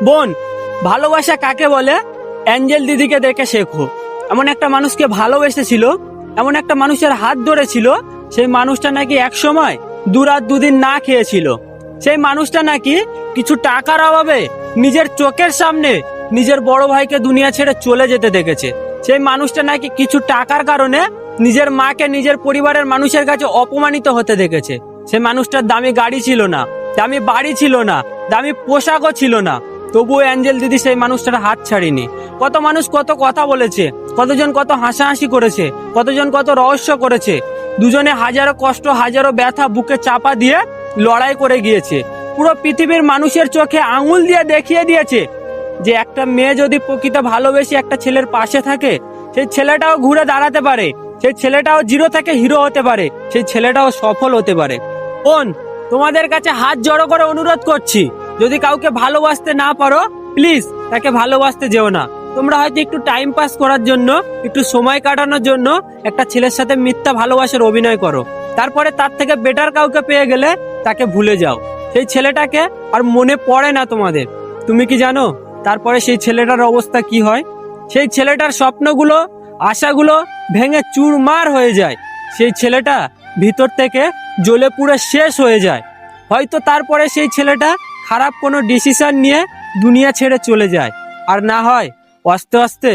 বোন, ভালোবাসা কাকে বলে অ্যাঞ্জেল দিদিকে দেখে শেখো। এমন একটা মানুষকে ভালোবেসেছিল, এমন একটা মানুষের হাত ধরেছিল, সেই মানুষটা নাকি এক সময় দুরাত দুদিন না খেয়েছিল। সেই মানুষটা নাকি কিছু টাকার অভাবে নিজের চোখের সামনে নিজের বড় ভাইকে দুনিয়া ছেড়ে চলে যেতে দেখেছে। সেই মানুষটা নাকি কিছু টাকার কারণে নিজের মাকে নিজের পরিবারের মানুষের কাছে অপমানিত হতে দেখেছে। সেই মানুষটার দামি গাড়ি ছিল না, দামি বাড়ি ছিল না, দামি পোশাকও ছিল না, তবুও অ্যাঞ্জেল দিদি সেই মানুষটার হাত ছাড়িনি। কত মানুষ কত কথা বলেছে, কতজন কত হাসাহাসি করেছে, কতজন কত রহস্য করেছে। দুজনে হাজারো কষ্ট, হাজারো ব্যথা বুকে চাপা দিয়ে লড়াই করে গিয়েছে। পুরো পৃথিবীর মানুষের চোখে আঙুল দিয়ে দেখিয়ে দিয়েছে যে একটা মেয়ে যদি প্রকৃত ভালোবেসে একটা ছেলের পাশে থাকে, সেই ছেলেটাও ঘুরে দাঁড়াতে পারে, সেই ছেলেটাও জিরো থেকে হিরো হতে পারে, সেই ছেলেটাও সফল হতে পারে। বোন, তোমাদের কাছে হাত জড়ো করে অনুরোধ করছি, যদি কাউকে ভালোবাসতে না পারো, প্লিজ তাকে ভালোবাসতে যেও না। তোমরা হয়তো একটু টাইম পাস করার জন্য, একটু সময় কাটানোর জন্য একটা ছেলের সাথে মিথ্যা ভালোবাসার অভিনয় করো, তারপরে তার থেকে বেটার কাউকে পেয়ে গেলে তাকে ভুলে যাও। সেই ছেলেটাকে আর মনে পড়ে না তোমাদের। তুমি কি জানো তারপরে সেই ছেলেটার অবস্থা কি হয়? সেই ছেলেটার স্বপ্নগুলো, আশাগুলো ভেঙে চুরমার হয়ে যায়। সেই ছেলেটা ভিতর থেকে জ্বলে পুড়ে শেষ হয়ে যায়। হয়তো তারপরে সেই ছেলেটা খারাপ কোনো ডিসিশন নিয়ে দুনিয়া ছেড়ে চলে যায়, আর না হয় আস্তে আস্তে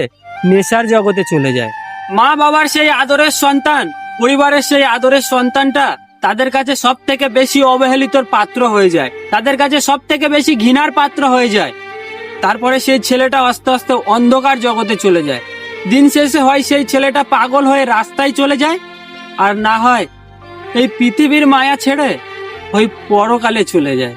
নেশার জগতে চলে যায়। মা বাবার সেই আদরের সন্তান, পরিবারের সেই আদরের সন্তানটা তাদের কাছে সব থেকে বেশি অবহেলিতর পাত্র হয়ে যায়, তাদের কাছে সব থেকে বেশি ঘৃণার পাত্র হয়ে যায়। তারপরে সেই ছেলেটা আস্তে আস্তে অন্ধকার জগতে চলে যায়। দিন শেষে হয় সেই ছেলেটা পাগল হয়ে রাস্তায় চলে যায়, আর না হয় এই পৃথিবীর মায়া ছেড়ে ওই পরকালে চলে যায়।